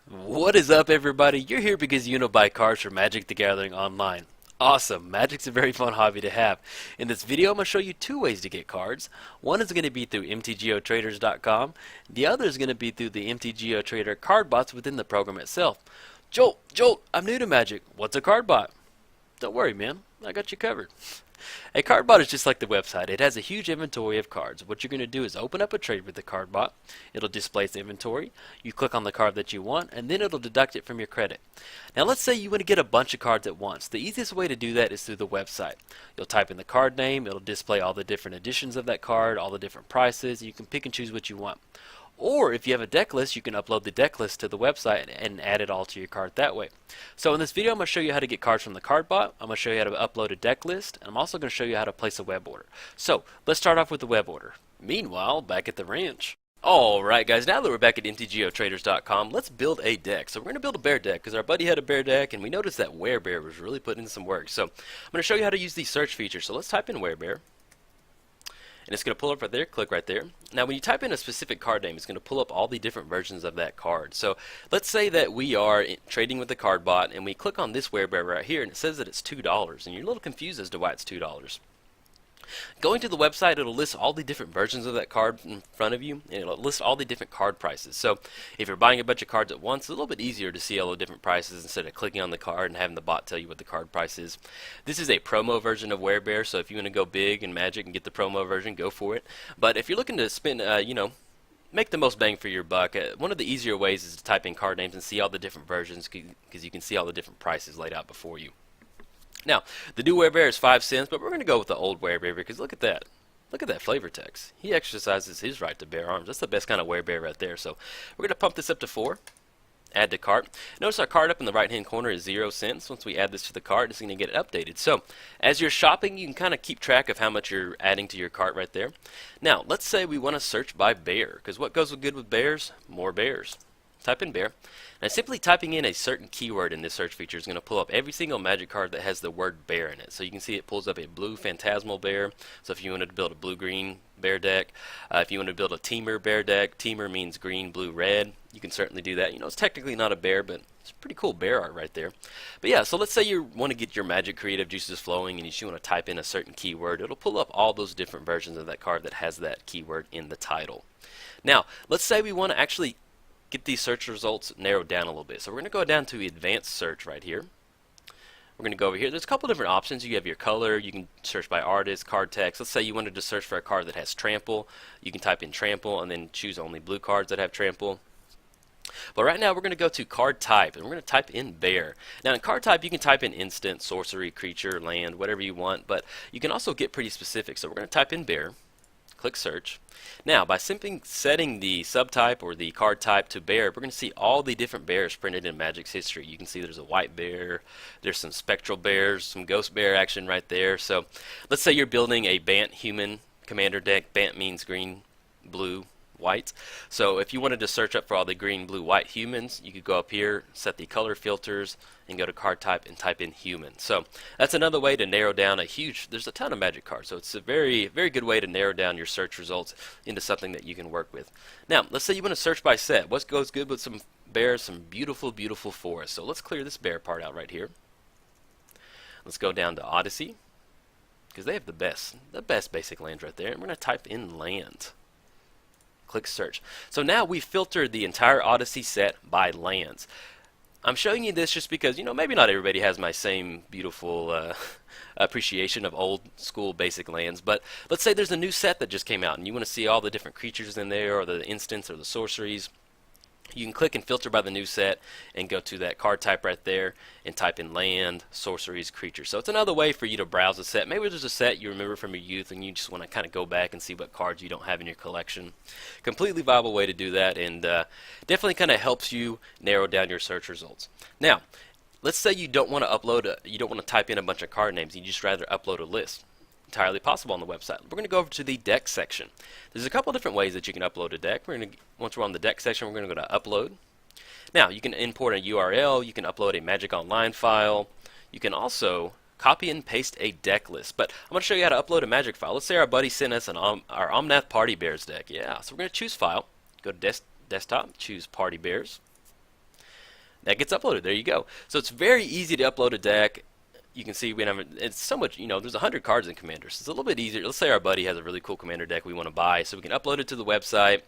What is up, everybody? You're here because you want to buy cards for Magic the Gathering online. Awesome! Magic's a very fun hobby to have. In this video, I'm going to show you two ways to get cards. One is going to be through MTGOTraders.com. The other is going to be through the MTGOTrader card bots within the program itself. Jolt, I'm new to Magic. What's a card bot? Don't worry, man. I got you covered. A card bot is just like the website. It has a huge inventory of cards. What you're going to do is open up a trade with the card bot. It'll display its inventory. You click on the card that you want, and then it'll deduct it from your credit. Now let's say you want to get a bunch of cards at once. The easiest way to do that is through the website. You'll type in the card name. It'll display all the different editions of that card, all the different prices. You can pick and choose what you want. Or if you have a deck list, you can upload the deck list to the website and add it all to your card that way. So in this video, I'm going to show you how to get cards from the card bot. I'm going to show you how to upload a deck list, and I'm also going to show you how to place a web order. So let's start off with the web order. Meanwhile, back at the ranch. Alright guys, now that we're back at MTGOTraders.com, let's build a deck. So we're going to build a bear deck because our buddy had a bear deck and we noticed that werebear was really putting in some work. So I'm going to show you how to use the search feature. So let's type in werebear. And it's going to pull up right there, click right there. Now when you type in a specific card name, it's going to pull up all the different versions of that card. So let's say that we are trading with the card bot and we click on this werebear right here and it says that it's $2 and you're a little confused as to why it's $2. Going to the website, it'll list all the different versions of that card in front of you, and it'll list all the different card prices. So if you're buying a bunch of cards at once, it's a little bit easier to see all the different prices instead of clicking on the card and having the bot tell you what the card price is. This is a promo version of werebear, so if you want to go big in Magic and get the promo version, go for it. But if you're looking to spend, make the most bang for your buck, one of the easier ways is to type in card names and see all the different versions because you can see all the different prices laid out before you. Now, the new werebear is 5 cents, but we're going to go with the old werebear because look at that. Look at that flavor text. He exercises his right to bear arms. That's the best kind of werebear right there. So we're going to pump this up to 4. Add to cart. Notice our cart up in the right hand corner is 0 cents. Once we add this to the cart, it's going to get it updated. So as you're shopping, you can kind of keep track of how much you're adding to your cart right there. Now, let's say we want to search by bear because what goes good with bears? More bears. Type in bear. Now simply typing in a certain keyword in this search feature is going to pull up every single Magic card that has the word bear in it. So you can see it pulls up a blue phantasmal bear. So if you wanted to build a blue-green bear deck, if you want to build a teamer bear deck, teamer means green, blue, red. You can certainly do that. You know, it's technically not a bear, but it's pretty cool bear art right there. But yeah, so let's say you want to get your Magic creative juices flowing and you just want to type in a certain keyword. It'll pull up all those different versions of that card that has that keyword in the title. Now, let's say we want to actually get these search results narrowed down a little bit. So we're going to go down to advanced search right here. We're going to go over here. There's a couple different options. You have your color. You can search by artist, card text. Let's say you wanted to search for a card that has trample. You can type in trample and then choose only blue cards that have trample. But right now we're going to go to card type and we're going to type in bear. Now in card type you can type in instant, sorcery, creature, land, whatever you want, but you can also get pretty specific. So we're going to type in bear. Click search. Now by simply setting the subtype or the card type to bear, we're going to see all the different bears printed in Magic's history. You can see there's a white bear, there's some spectral bears, some ghost bear action right there. So let's say you're building a Bant human commander deck. Bant means green, blue, white. So if you wanted to search up for all the green, blue, white humans, you could go up here, set the color filters, and go to card type and type in human. So that's another way to narrow down there's a ton of Magic cards. So it's a very, very good way to narrow down your search results into something that you can work with. Now, let's say you want to search by set. What goes good with some bears? Some beautiful, beautiful forests. So let's clear this bear part out right here. Let's go down to Odyssey because they have the best basic lands right there. And we're going to type in land. Click search. So now we filtered the entire Odyssey set by lands. I'm showing you this just because, maybe not everybody has my same beautiful appreciation of old school basic lands, but let's say there's a new set that just came out and you want to see all the different creatures in there or the instants or the sorceries. You can click and filter by the new set and go to that card type right there and type in land, sorceries, creatures. So it's another way for you to browse a set. Maybe there's a set you remember from your youth and you just want to kind of go back and see what cards you don't have in your collection. Completely viable way to do that, and definitely kind of helps you narrow down your search results. Now, let's say you don't want to type in a bunch of card names. You just rather upload a list. Entirely possible on the website. We're going to go over to the deck section. There's a couple different ways that you can upload a deck. Once we're on the deck section, we're going to go to upload. Now you can import a URL, you can upload a Magic Online file, you can also copy and paste a deck list. But I'm going to show you how to upload a Magic file. Let's say our buddy sent us our Omnath Party Bears deck. Yeah, so we're going to choose file, go to desktop, choose Party Bears. that gets uploaded. There you go. So it's very easy to upload a deck. You can see we have it's so much, there's 100 cards in Commander, so it's a little bit easier. Let's say our buddy has a really cool Commander deck we want to buy, so we can upload it to the website,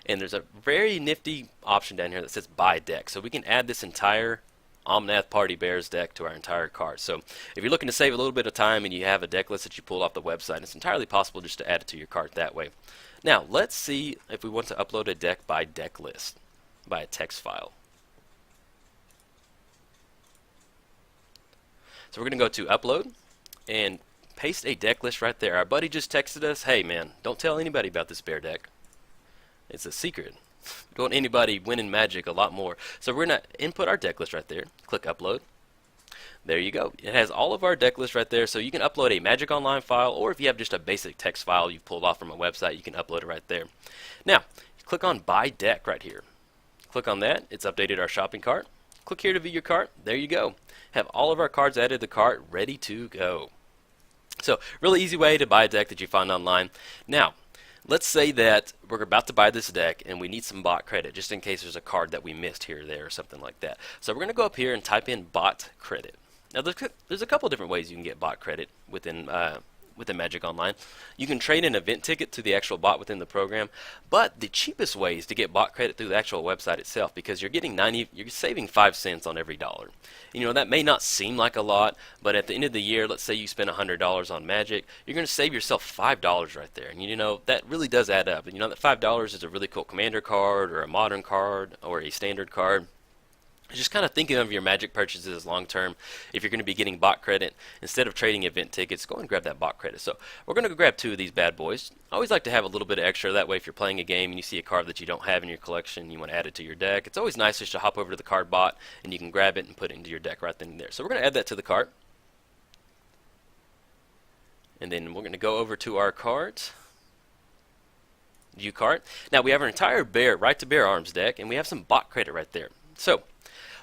and there's a very nifty option down here that says buy deck. So we can add this entire Omnath Party Bears deck to our entire card. So if you're looking to save a little bit of time and you have a deck list that you pulled off the website, it's entirely possible just to add it to your card that way. Now let's see if we want to upload a deck by deck list, by a text file. So we're going to go to upload and paste a deck list right there. Our buddy just texted us, hey man, don't tell anybody about this bear deck. It's a secret. We don't want anybody winning Magic a lot more. So we're going to input our deck list right there. Click upload. There you go. It has all of our deck lists right there. So you can upload a Magic Online file, or if you have just a basic text file you've pulled off from a website, you can upload it right there. Now, click on buy deck right here. Click on that. It's updated our shopping cart. Click here to view your cart. There you go. Have all of our cards added to the cart, ready to go. So, really easy way to buy a deck that you find online. Now, let's say that we're about to buy this deck and we need some bot credit just in case there's a card that we missed here or there or something like that. So we're going to go up here and type in bot credit. Now, there's a couple different ways you can get bot credit within Magic Online. You can trade an event ticket to the actual bot within the program, but the cheapest way is to get bot credit through the actual website itself, because you're saving 5 cents on every dollar. That may not seem like a lot, but at the end of the year, let's say you spend $100 on Magic, you're going to save yourself $5 right there. And that really does add up. And that $5 is a really cool Commander card or a Modern card or a Standard card. Just kind of thinking of your Magic purchases long term. If you're going to be getting bot credit, instead of trading event tickets, go and grab that bot credit. So we're going to go grab 2 of these bad boys. I always like to have a little bit of extra. That way, if you're playing a game and you see a card that you don't have in your collection, and you want to add it to your deck, it's always nice just to hop over to the card bot and you can grab it and put it into your deck right then and there. So we're going to add that to the cart. And then we're going to go over to our cart. View cart. Now we have our entire Right to Bear Arms deck, and we have some bot credit right there. So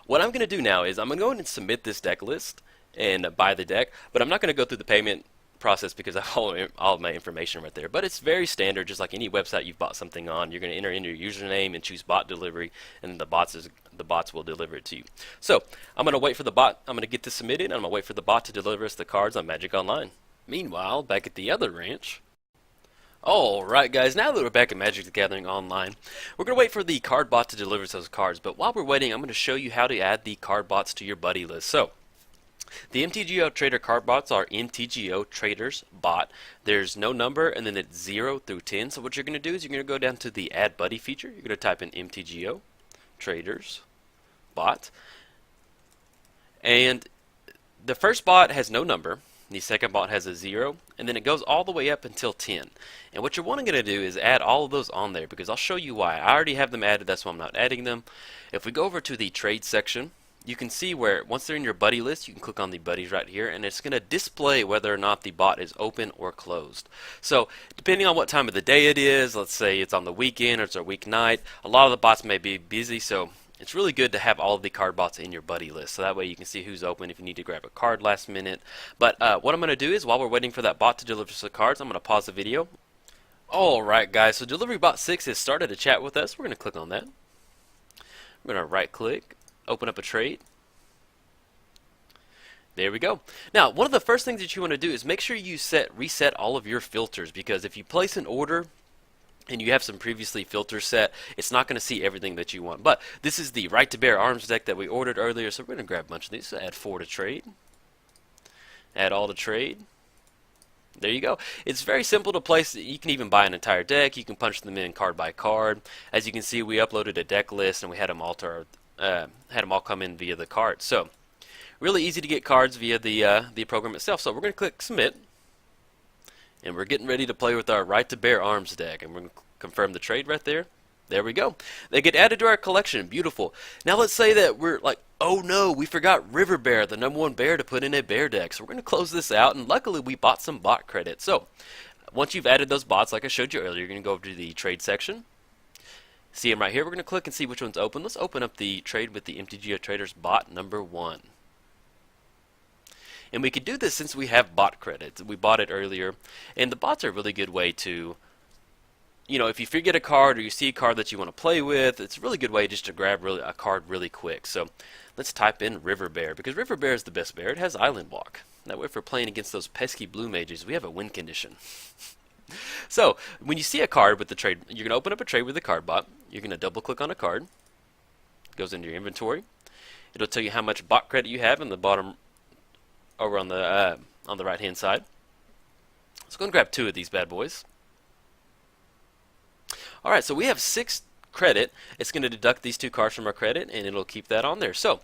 what I'm going to do now is I'm going to go ahead and submit this deck list and buy the deck, but I'm not going to go through the payment process because I have all of my information right there. But it's very standard, just like any website you've bought something on. You're going to enter in your username and choose bot delivery, and the bots will deliver it to you. So I'm going to wait for the bot. I'm going to get this submitted, and I'm going to wait for the bot to deliver us the cards on Magic Online. Meanwhile, back at the other ranch. Alright guys, now that we're back at Magic the Gathering Online, we're going to wait for the card bot to deliver those cards. But while we're waiting, I'm going to show you how to add the card bots to your buddy list. So, the MTGO Trader card bots are MTGOTraders bot. There's no number, and then it's 0 through 10. So what you're going to do is you're going to go down to the Add Buddy feature. You're going to type in MTGOTraders bot. And the first bot has no number. The second bot has a 0, and then it goes all the way up until 10. And what you're wanting to do is add all of those on there, because I'll show you why. I already have them added, that's why I'm not adding them. If we go over to the trade section, you can see where once they're in your buddy list, you can click on the buddies right here, and it's going to display whether or not the bot is open or closed. So depending on what time of the day it is, let's say it's on the weekend or it's a weeknight, a lot of the bots may be busy, so it's really good to have all of the card bots in your buddy list, so that way you can see who's open if you need to grab a card last minute. But what I'm going to do is, while we're waiting for that bot to deliver us the cards, I'm going to pause the video. Alright guys, so Delivery Bot 6 has started a chat with us. We're going to click on that. We're going to right click, open up a trade. There we go. Now, one of the first things that you want to do is make sure you reset all of your filters, because if you place an order and you have some previously filters set, it's not going to see everything that you want. But this is the Right to Bear Arms deck that we ordered earlier, so we're going to grab a bunch of these. So add 4 to trade. Add all to trade. There you go. It's very simple to place. You can even buy an entire deck. You can punch them in card by card. As you can see, we uploaded a deck list and we had them all come in via the cart. So really easy to get cards via the program itself. So we're going to click submit. And we're getting ready to play with our Right to Bear Arms deck. And we're going to confirm the trade right there. There we go. They get added to our collection. Beautiful. Now let's say that we're like, oh no, we forgot River Bear, the #1 bear, to put in a bear deck. So we're going to close this out. And luckily we bought some bot credit. So once you've added those bots, like I showed you earlier, you're going to go over to the trade section. See them right here. We're going to click and see which one's open. Let's open up the trade with the MTGOTraders bot #1. And we could do this since we have bot credits. We bought it earlier, and the bots are a really good way to you know, if you forget a card or you see a card that you want to play with, it's a really good way just to grab a card really quick. So let's type in River Bear, because River Bear is the best bear. It has Island Walk. That way, if we're playing against those pesky blue mages, we have a win condition. So when you see a card with the trade, you're going to open up a trade with the card bot. You're going to double click on a card. It goes into your inventory. It'll tell you how much bot credit you have in the bottom over on the right hand side. Let's go and grab 2 of these bad boys. Alright, so we have 6 credit. It's going to deduct these 2 cards from our credit, and it'll keep that on there. So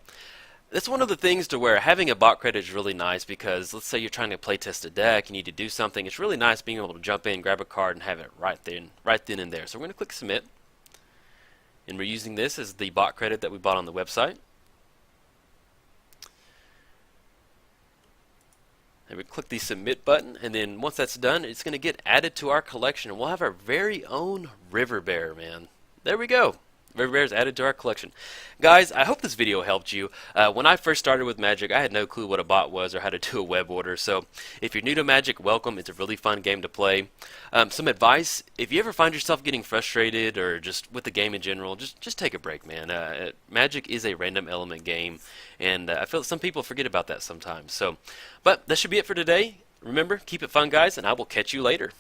that's one of the things to where having a bot credit is really nice, because let's say you're trying to play test a deck, you need to do something. It's really nice being able to jump in, grab a card, and have it right then and there. So we're going to click submit, and we're using this as the bot credit that we bought on the website. And we click the submit button, and then once that's done, it's going to get added to our collection, and we'll have our very own River Bear, man. There we go. River Bear is added to our collection. Guys, I hope this video helped you. When I first started with Magic, I had no clue what a bot was or how to do a web order. So if you're new to Magic, welcome. It's a really fun game to play. Some advice: if you ever find yourself getting frustrated or just with the game in general, just take a break, man. Magic is a random element game, and I feel that some people forget about that sometimes. But that should be it for today. Remember, keep it fun, guys, and I will catch you later.